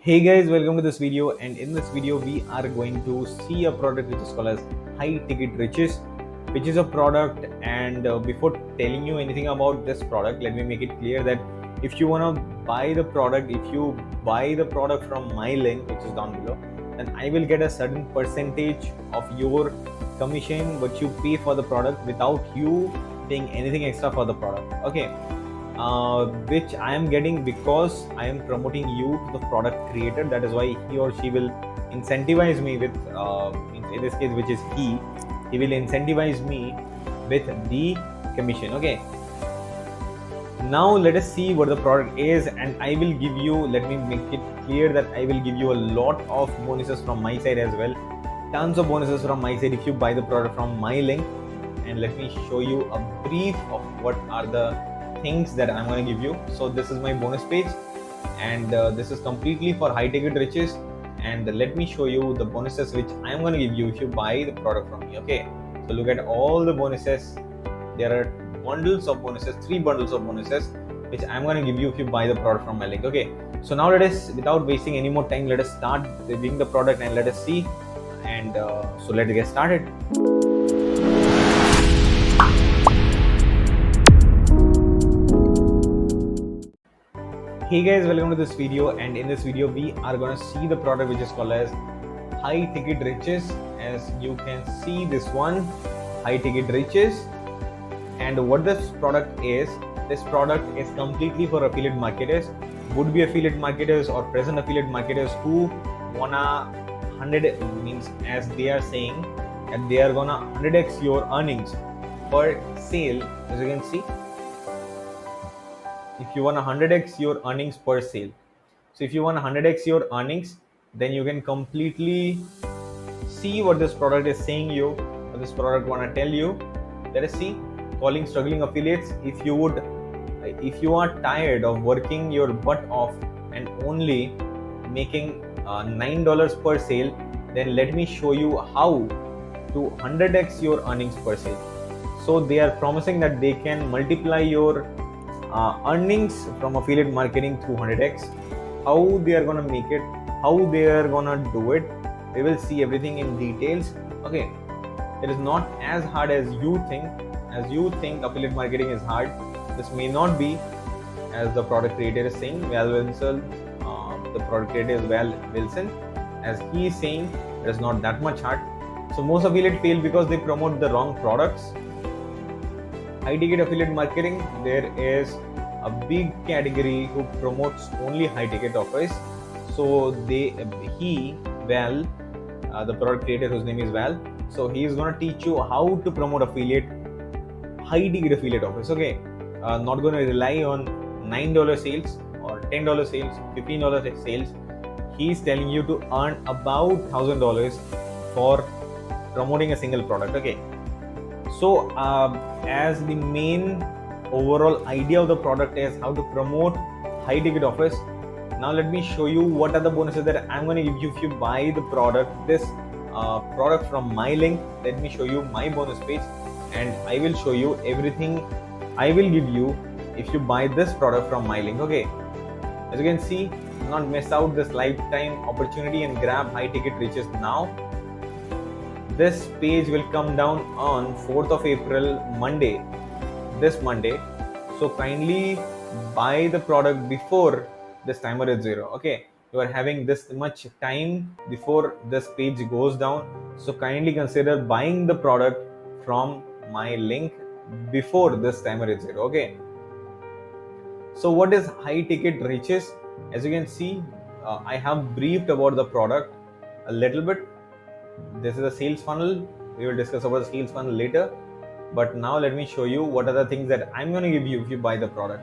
Hey guys, welcome to this video, and in this video we are going to see a product which is called as high ticket riches, which is a product. And before telling you anything about this product, let me make it clear that if you want to buy the product, if you buy the product from my link which is down below, then I will get a certain percentage of your commission what you pay for the product without you paying anything extra for the product. Okay, which I am getting because I am promoting you to the product creator. That is why he or she will incentivize me with, in this case, which is he will incentivize me with the commission. Okay. Now let us see what the product is, and I will give you. Let me make it clear that I will give you a lot of bonuses from my side as well. Tons of bonuses from my side if you buy the product from my link. And let me show you a brief of what are the things that I'm going to give you. So this is my bonus page, and this is completely for high ticket riches. And let me show you the bonuses which I'm going to give you if you buy the product from me. Okay, so look at all the bonuses. There are bundles of bonuses, 3 bundles of bonuses which I'm going to give you if you buy the product from my link. Okay, so now let us, without wasting any more time, let us start reviewing the product and let us see. And so let's get started. Hey guys, welcome to this video, and in this video we are going to see the product which is called as high ticket riches. As you can see, this one, high ticket riches. And what this product is completely for affiliate marketers, would be affiliate marketers or present affiliate marketers who wanna 100, means as they are saying that they are gonna 100x your earnings per sale. As you can see, if you want 100x your earnings per sale, so if you want 100x your earnings, then you can completely see what this product is saying you, what this product want to tell you. Let us see. Calling struggling affiliates. If you are tired of working your butt off and only making $9 per sale, then let me show you how to 100x your earnings per sale. So they are promising that they can multiply your earnings from affiliate marketing through 100x. How they are gonna make it, how they are gonna do it, we will see everything in details. Okay, it is not as hard as you think. As you think affiliate marketing is hard, this may not be. As the product creator is saying, Val Wilson, the product creator is Val Wilson, as he is saying, it is not that much hard. So most affiliate fail because they promote the wrong products. High ticket affiliate marketing, there is a big category who promotes only high ticket offers. So Val, the product creator whose name is Val, so he is going to teach you how to promote high ticket affiliate offers. Okay, not going to rely on $9 sales or $10 sales, $15 sales. He is telling you to earn about $1,000 for promoting a single product. Okay, so as the main overall idea of the product is how to promote high ticket offers. Now let me show you what are the bonuses that I'm going to give you if you buy the product, this product from my link. Let me show you my bonus page, and I will show you everything I will give you if you buy this product from my link. Okay, as you can see, do not miss out this lifetime opportunity and grab high ticket riches now. This page will come down on 4th of April, Monday, this Monday. So kindly buy the product before this timer is 0. Okay, you are having this much time before this page goes down. So kindly consider buying the product from my link before this timer is 0. Okay. So what is high ticket riches? As you can see, I have briefed about the product a little bit. This is a sales funnel. We will discuss about the sales funnel later. But now let me show you what are the things that I'm going to give you if you buy the product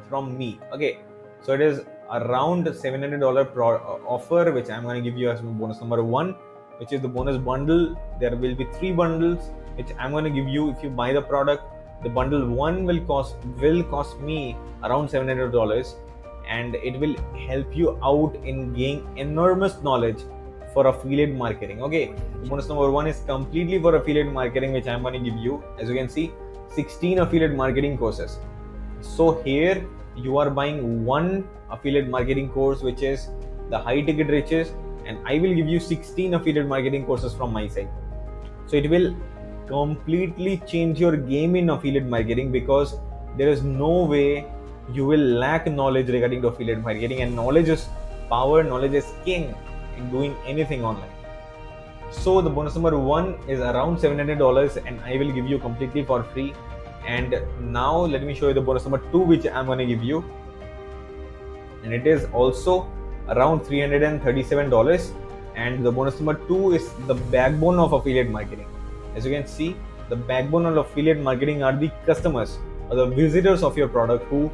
from me. Okay, so it is around $700 offer which I'm going to give you as bonus number 1, which is the bonus bundle. There will be 3 bundles which I'm going to give you if you buy the product. The bundle 1 will cost me around $700, and it will help you out in gaining enormous knowledge for affiliate marketing. Okay, bonus number 1 is completely for affiliate marketing, which I'm going to give you. As you can see, 16 affiliate marketing courses. So here you are buying one affiliate marketing course, which is the high ticket riches, and I will give you 16 affiliate marketing courses from my side. So it will completely change your game in affiliate marketing, because there is no way you will lack knowledge regarding to affiliate marketing, and knowledge is power, knowledge is king in doing anything online. So the bonus number 1 is around $700, and I will give you completely for free. And now let me show you the bonus number 2 which I'm going to give you, and it is also around $337. And the bonus number 2 is the backbone of affiliate marketing. As you can see, the backbone of affiliate marketing are the customers or the visitors of your product who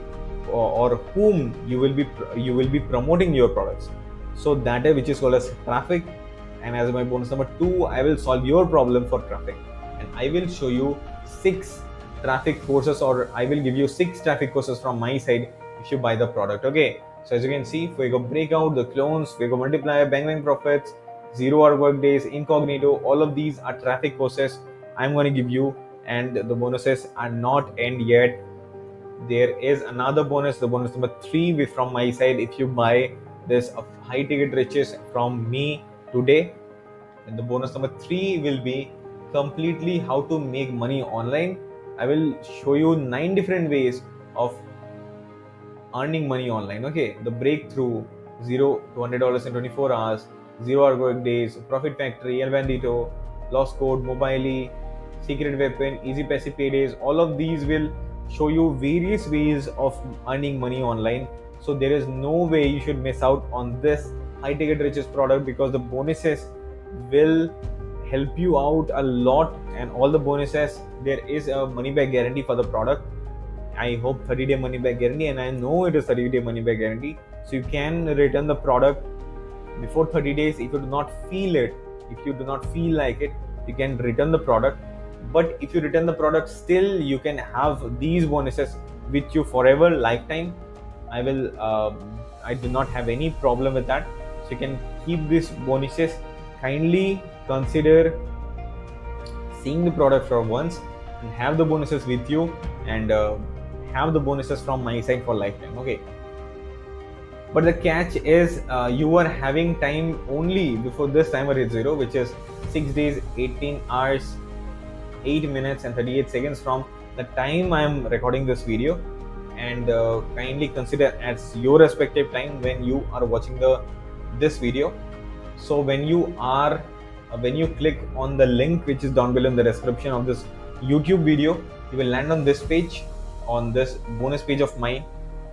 or whom you will be promoting your products. So that is which is called as traffic. And as my bonus number 2, I will solve your problem for traffic, and I will show you 6 traffic courses, or I will give you 6 traffic courses from my side if you buy the product. Okay, so as you can see, Fuego Breakout, the clones, Fuego Multiplier, Bang Bang Profits, 0-hour workdays, Incognito, all of these are traffic courses I'm going to give you, and the bonuses are not end yet. There is another bonus, the bonus number 3 from my side. If you buy this high ticket riches from me today, and the bonus number 3 will be completely how to make money online. I will show you 9 different ways of earning money online. Okay, the breakthrough, $0 to $100 in 24 hours, 0-hour work days, Profit Factory, El Bandito, Lost Code, Mobile, Secret Weapon, Easy Passive Paydays. All of these will show you various ways of earning money online. So there is no way you should miss out on this high ticket riches product, because the bonuses will help you out a lot. And all the bonuses, there is a money back guarantee for the product. I hope 30-day money back guarantee, and I know it is 30-day money back guarantee. So you can return the product before 30 days. If you do not feel it, if you do not feel like it, you can return the product. But if you return the product, still you can have these bonuses with you forever, lifetime. I do not have any problem with that. So you can keep these bonuses. Kindly consider seeing the product for once and have the bonuses with you, and have the bonuses from my side for lifetime. Okay, but the catch is you are having time only before this timer hits 0, which is 6 days, 18 hours, 8 minutes and 38 seconds from the time I am recording this video. And kindly consider as your respective time when you are watching this video. So when you click on the link which is down below in the description of this YouTube video, you will land on this page, on this bonus page of mine.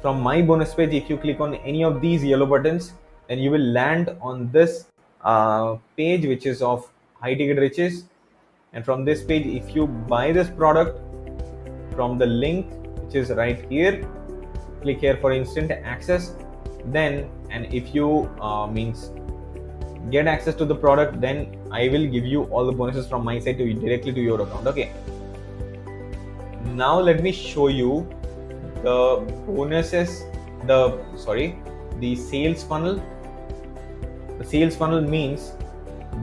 From my bonus page, if you click on any of these yellow buttons, then you will land on this page which is of high ticket riches. And from this page, if you buy this product from the link which is right here, click here for instant access. Then, and if you get access to the product, then I will give you all the bonuses from my side directly to your account. Okay, now let me show you the bonuses, the sales funnel. The sales funnel means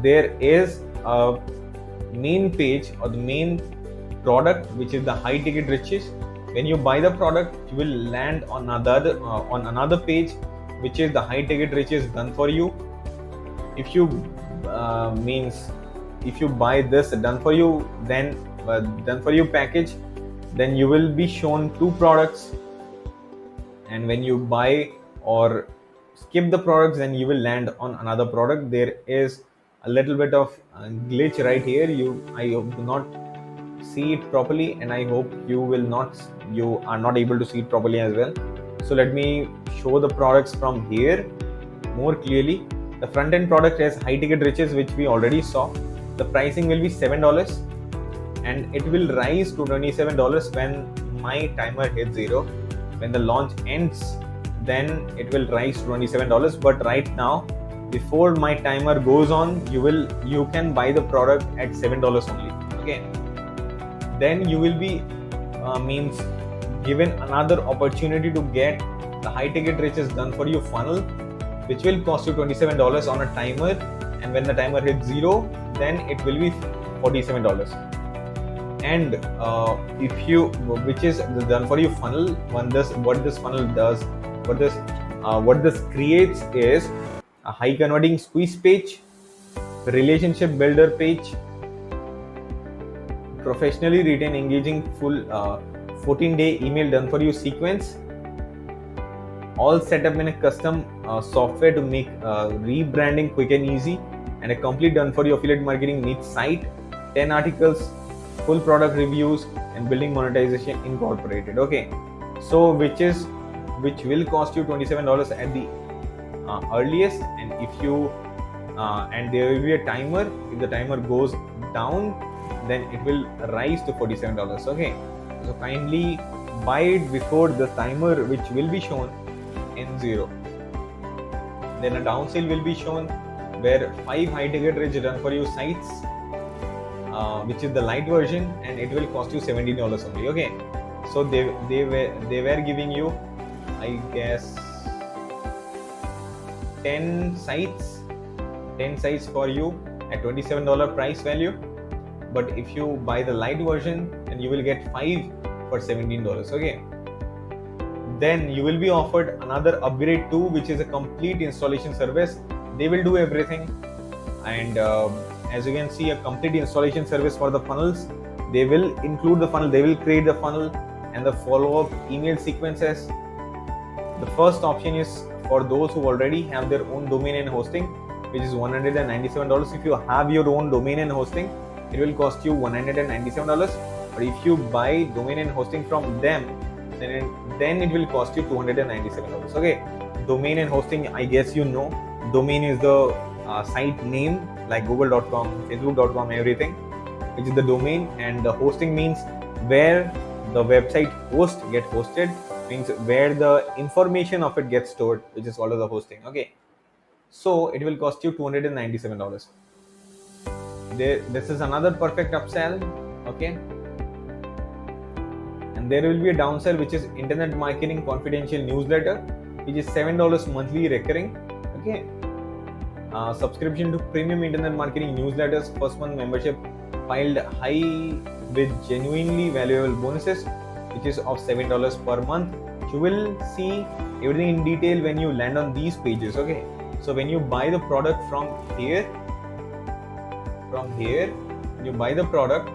there is a main page or the main product which is the high ticket riches. When you buy the product, you will land on another page which is the high ticket riches done for you. If you if you buy this done for you, then done for you package, then you will be shown 2 products. And when you buy or skip the products, then you will land on another product. There is a little bit of glitch right here. I do not see it properly, and I hope you are not able to see it properly as well. So let me show the products from here more clearly. The front end product is high ticket riches, which we already saw. The pricing will be $7 and it will rise to $27 when my timer hits 0. When the launch ends, then it will rise to $27. But right now, before my timer goes on, you can buy the product at $7 only. Okay, then you will be given another opportunity to get the high ticket riches done for you funnel, which will cost you $27 on a timer, and when the timer hits 0, then it will be $47. And which is the done for you funnel. What this funnel does, what this creates is, a high converting squeeze page, relationship builder page, professionally written engaging full 14-day email done for you sequence, all set up in a custom software to make rebranding quick and easy, and a complete done for you affiliate marketing niche site, 10 articles, full product reviews, and building monetization incorporated. Okay, so which will cost you $27 at the earliest, and if you and there will be a timer. If the timer goes down, then it will rise to $47. Okay, so kindly buy it before the timer, which will be shown in 0. Then a down sale will be shown where 5 high ticket rich done for you sites, which is the light version, and it will cost you $17 only. Okay, so they were giving you, I guess, 10 sites for you at $27 price value. But if you buy the light version, then you will get 5 for $17. Okay, then you will be offered another upgrade too, which is a complete installation service. They will do everything, and as you can see, a complete installation service for the funnels. They will include the funnel, they will create the funnel and the follow-up email sequences. The first option is for those who already have their own domain and hosting, which is $197. If you have your own domain and hosting, it will cost you $197. But if you buy domain and hosting from them, then it will cost you $297. Okay, domain and hosting, I guess you know, domain is the site name like google.com, facebook.com, everything, which is the domain, and the hosting means where the website host get hosted, means where the information of it gets stored, which is called as the hosting. Okay, so it will cost you $297. This is another perfect upsell. Okay, and there will be a downsell, which is internet marketing confidential newsletter, which is $7 monthly recurring. Okay, subscription to premium internet marketing newsletters, first month membership filed high with genuinely valuable bonuses, which is of $7 per month. You will see everything in detail when you land on these pages. Okay, so when you buy the product from here, you buy the product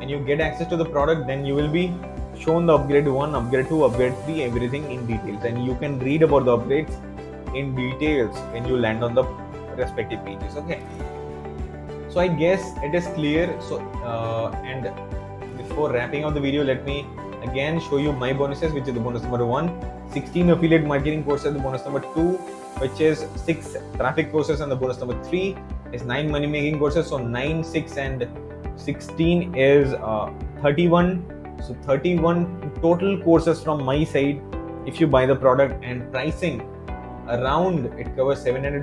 and you get access to the product, then you will be shown the upgrade 1, upgrade 2, upgrade 3, everything in details, and you can read about the upgrades in details when you land on the respective pages. Okay, so I guess it is clear. So and before wrapping up the video, let me again show you my bonuses, which is the bonus number 1, 16 affiliate marketing courses, the bonus number 2, which is 6 traffic courses, and the bonus number 3 is 9 money making courses. So 9, 6 and 16 is 31. So 31 total courses from my side if you buy the product, and pricing around it covers $700,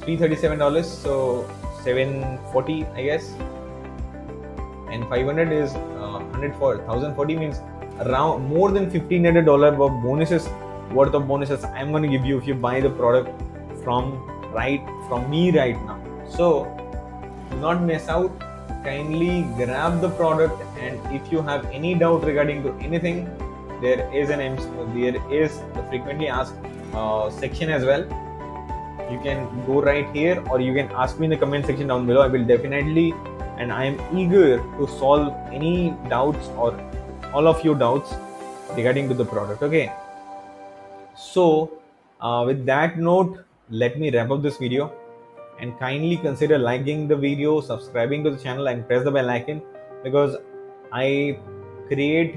$337, so $740 I guess, and 500 is 1,040, means around more than $1,500 of bonuses, worth of bonuses I'm going to give you if you buy the product from me right now. So do not miss out. Kindly grab the product, and if you have any doubt regarding to anything, there is the frequently asked section as well. You can go right here, or you can ask me in the comment section down below. I will definitely, and I am eager to solve any doubts or all of your doubts regarding to the product. Okay, so with that note, let me wrap up this video, and kindly consider liking the video, subscribing to the channel, and press the bell icon, because I create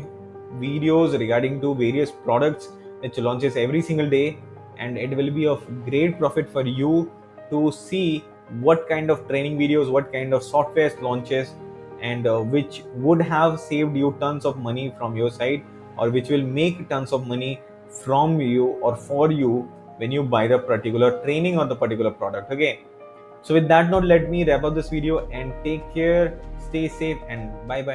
videos regarding to various products which launches every single day, and it will be of great profit for you to see what kind of training videos, what kind of software launches, and which would have saved you tons of money from your side, or which will make tons of money from you or for you when you buy the particular training or the particular product. Okay, so with that note, let me wrap up this video, and take care, stay safe, and bye bye.